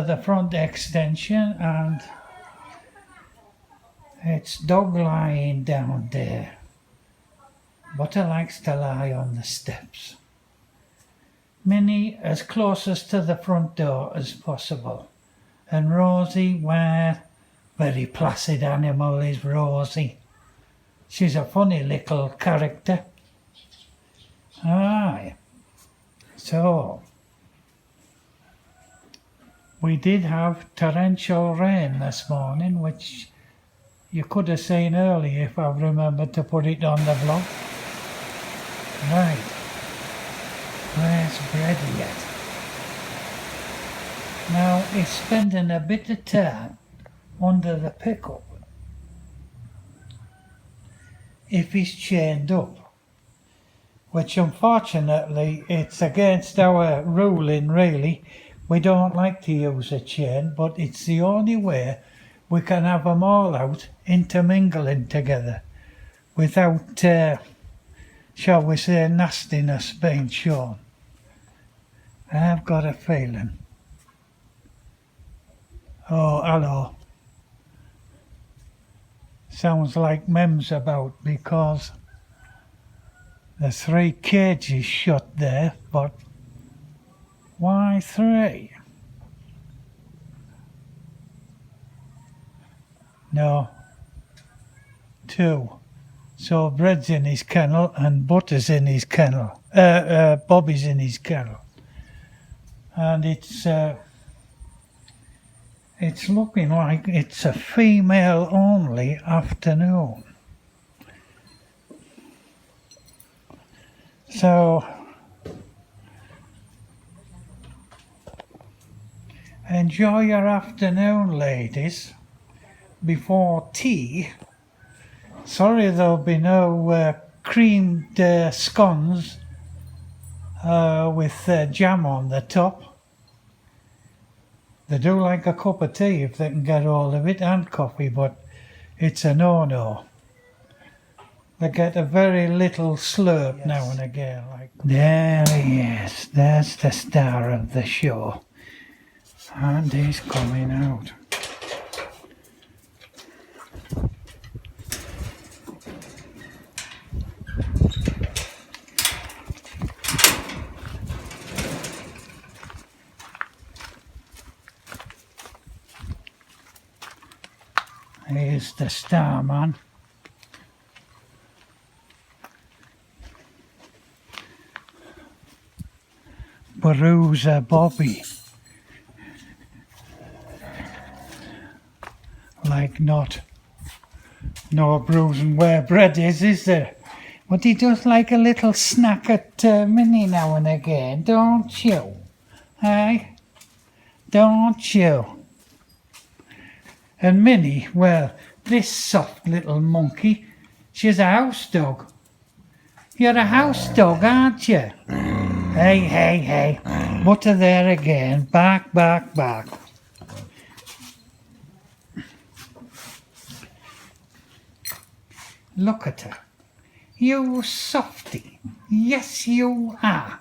the front extension and it's dog lying down there. Butter likes to lie on the steps. Minnie as closest to the front door as possible. And Rosie, where? Very placid animal is Rosie. She's a funny little character. Aye. So, we did have torrential rain this morning, which you could have seen earlier if I remembered to put it on the vlog. Right. Where's Brady yet? Now he's spending a bit of time under the pickup if he's chained up, which unfortunately it's against our ruling really. We don't like to use a chain, but it's the only way we can have them all out intermingling together without, shall we say, nastiness being shown. I've got a feeling. Oh, hello. Sounds like Mem's about because the 3 cages shut there, but why 3? No, 2. So Bread's in his kennel and Butter's in his kennel. Bobby's in his kennel. And it's looking like it's a female only afternoon. So enjoy your afternoon, ladies, before tea. Sorry there'll be no creamed scones with jam on the top. They do like a cup of tea if they can get hold of it, and coffee, but it's a no-no. They get a very little slurp now and again. Like there he is, there's the star of the show. And he's coming out. Here's the Starman. Bruiser Bobby. Like not. No bruising where Bread is there? But he does like a little snack at Minnie now and again, don't you? Hey? Don't you? And Minnie, well, this soft little monkey, she's a house dog. You're a house dog, aren't you? Hey, hey, hey. Butter there again. Bark, bark, bark. Look at her. You softy. Yes, you are.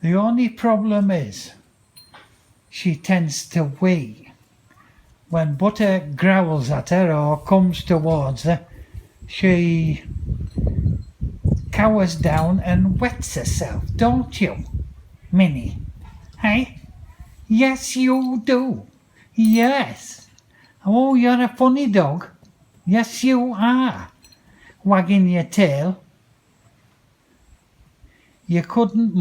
The only problem is she tends to wee. When Butter growls at her or comes towards her, she cowers down and wets herself, don't you, Minnie? Hey? Yes, you do. Yes. Oh, you're a funny dog. Yes, you are. Wagging your tail. You couldn't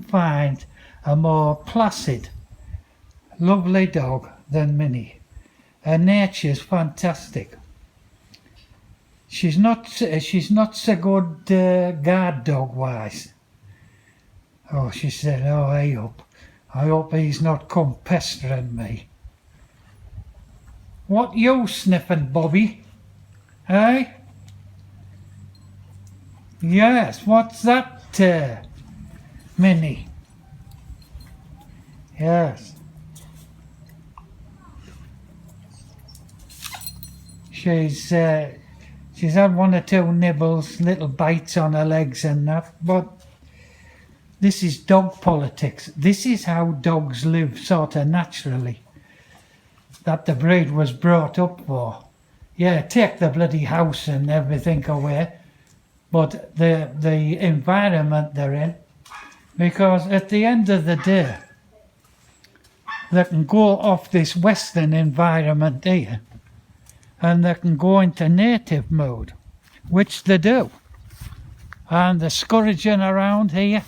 find a more placid, lovely dog than Minnie. Her nature's fantastic. She's not so good guard dog wise. Oh, she said, oh, I hope he's not come pestering me. What you sniffing, Bobby? Hey? Yes, what's that, Minnie? Yes. She's had 1 or 2 nibbles, little bites on her legs and that, but This is dog politics. This is how dogs live sort of naturally. That the breed was brought up for. Yeah, take the bloody house and everything away, but the environment they're in, because at the end of the day, they can go off this Western environment here, and they can go into native mode, which they do. And they're scurrying around here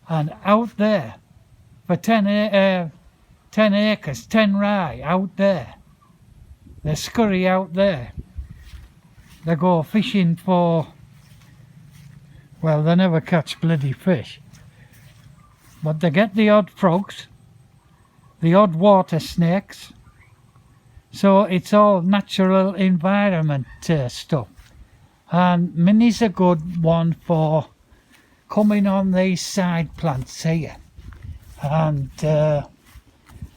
and out there for 10 acres, 10 rye out there. They scurry out there. They go fishing for, well, they never catch bloody fish, but they get the odd frogs, the odd water snakes. So it's all natural environment stuff. And Minnie's a good one for coming on these side plants here and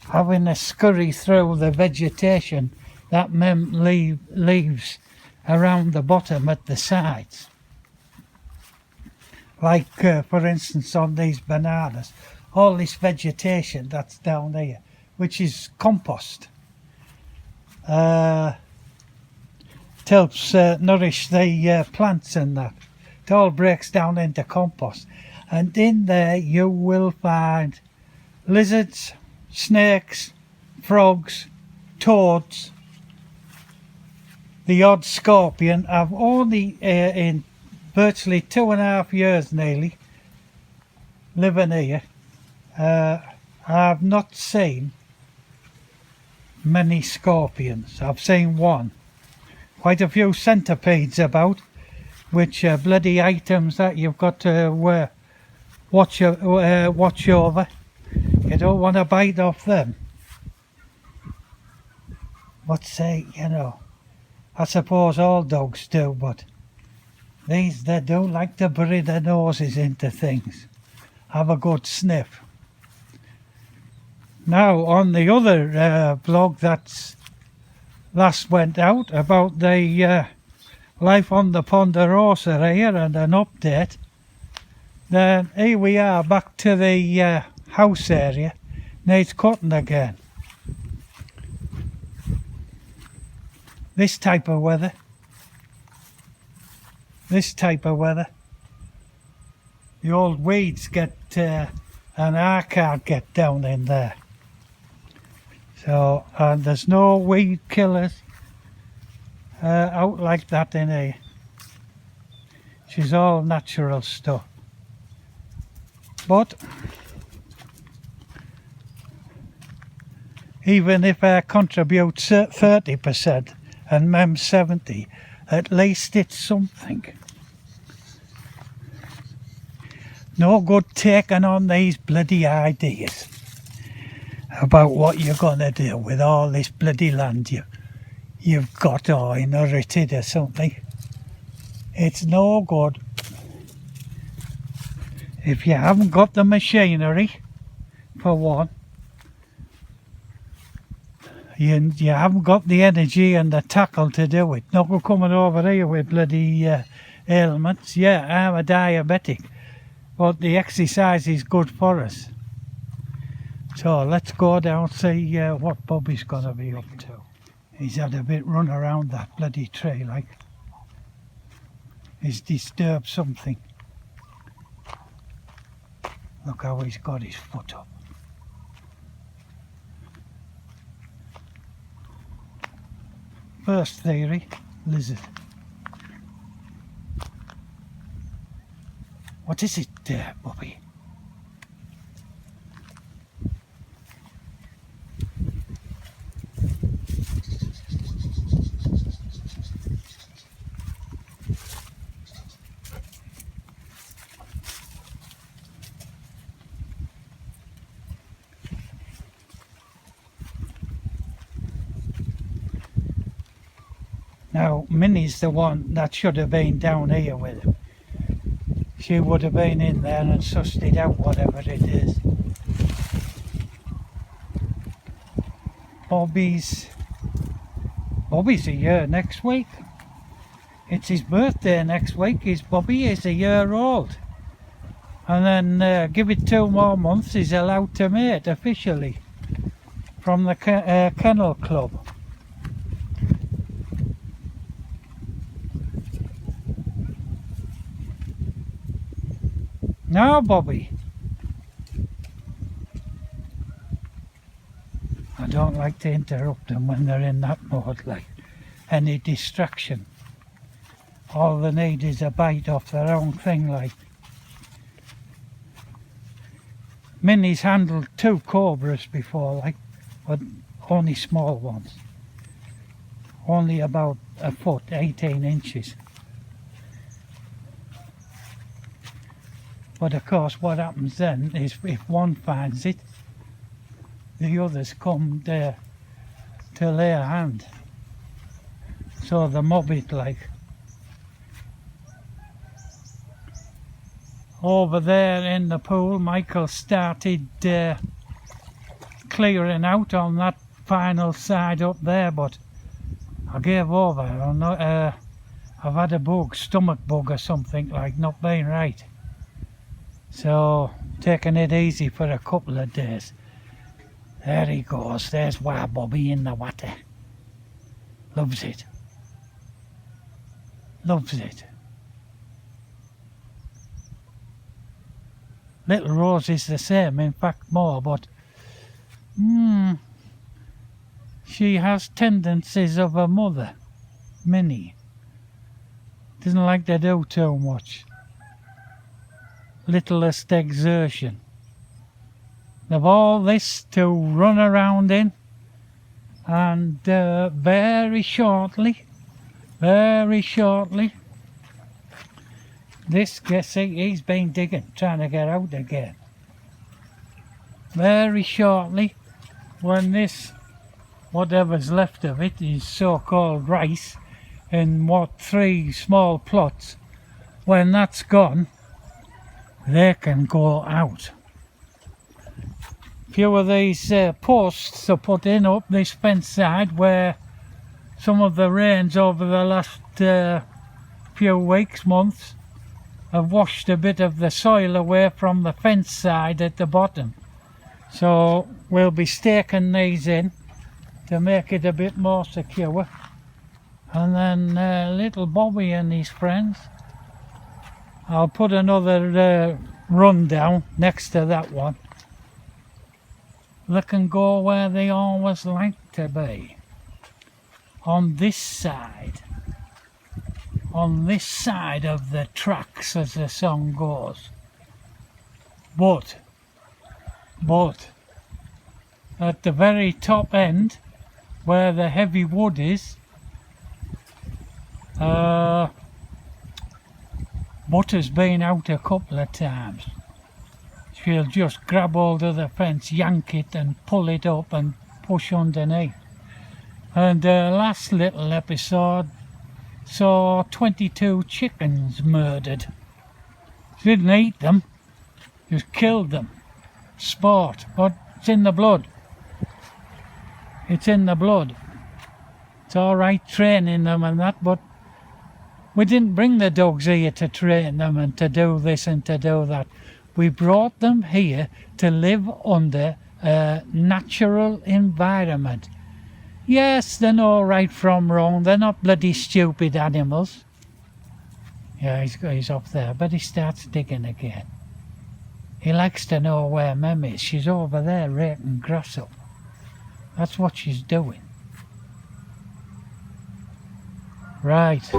having a scurry through the vegetation that Mem leaves around the bottom at the sides. Like for instance on these bananas, all this vegetation that's down here, which is compost. It helps nourish the plants and that. It all breaks down into compost. And in there you will find lizards, snakes, frogs, toads, the odd scorpion. I've only, in virtually 2.5 years nearly, living here, I've not seen many scorpions. I've seen one. Quite a few centipedes about, which are bloody items that you've got to watch over. You don't want to bite off them. But say, you know, I suppose all dogs do, but these, they do like to bury their noses into things. Have a good sniff. Now, on the other blog that's last went out about the life on the Ponderosa here and an update, then here we are back to the house area. Needs cutting again. This type of weather, the old weeds get, and I can't get down in there. So, and there's no weed killers out like that in here. She's all natural stuff. But even if I contribute 30% and Mem 70%, at least it's something. No good taking on these bloody ideas about what you're going to do with all this bloody land you've got or inherited or something. It's no good if you haven't got the machinery, for one. You haven't got the energy and the tackle to do it. No good coming over here with bloody ailments. Yeah, I'm a diabetic, but the exercise is good for us. So let's go down and see what Bobby's going to be up to. He's had a bit run around that bloody tree, like. He's disturbed something. Look how he's got his foot up. First theory, lizard. What is it there, Bobby? Now, Minnie's the one that should have been down here with him. She would have been in there and sussed it out, whatever it is. Bobby's a year next week. It's his birthday next week. Bobby is a year old. and then give it 2 more months, he's allowed to mate officially from the kennel club. Now, Bobby. I don't like to interrupt them when they're in that mode, like any distraction. All they need is a bite off their own thing, like. Minnie's handled 2 cobras before, like, but only small ones. Only about a foot, 18 inches. But of course what happens then is if one finds it, the others come there to lay a hand. So they mob it, like. Over there in the pool, Michael started clearing out on that final side up there, but I gave over. I've had a bug, stomach bug or something, like, not being right. So, taking it easy for a couple of days. There he goes, there's Wah Bobby in the water. Loves it. Loves it. Little Rose is the same, in fact more, but she has tendencies of her mother, Minnie. Doesn't like to do too much. Littlest exertion. They've all this to run around in, and very shortly, this, see, he's been digging, trying to get out again. Very shortly, when this, whatever's left of it, is so-called rice, in 3 small plots, when that's gone, they can go out. A few of these posts are put in up this fence side where some of the rains over the last few weeks, months, have washed a bit of the soil away from the fence side at the bottom. So we'll be staking these in to make it a bit more secure. And then little Bobby and his friends, I'll put another run down next to that one. They can go where they always like to be. On this side. On this side of the tracks, as the song goes. But at the very top end, where the heavy wood is, Butter's been out a couple of times. She'll just grab hold of the fence, yank it and pull it up and push underneath. And last little episode saw 22 chickens murdered. She didn't eat them, just killed them. Sport, but it's in the blood. It's in the blood. It's alright training them and that, but we didn't bring the dogs here to train them and to do this and to do that. We brought them here to live under a natural environment. Yes, they know right from wrong. They're not bloody stupid animals. Yeah, he's up there, but he starts digging again. He likes to know where Mem is. She's over there raking grass up. That's what she's doing. Right.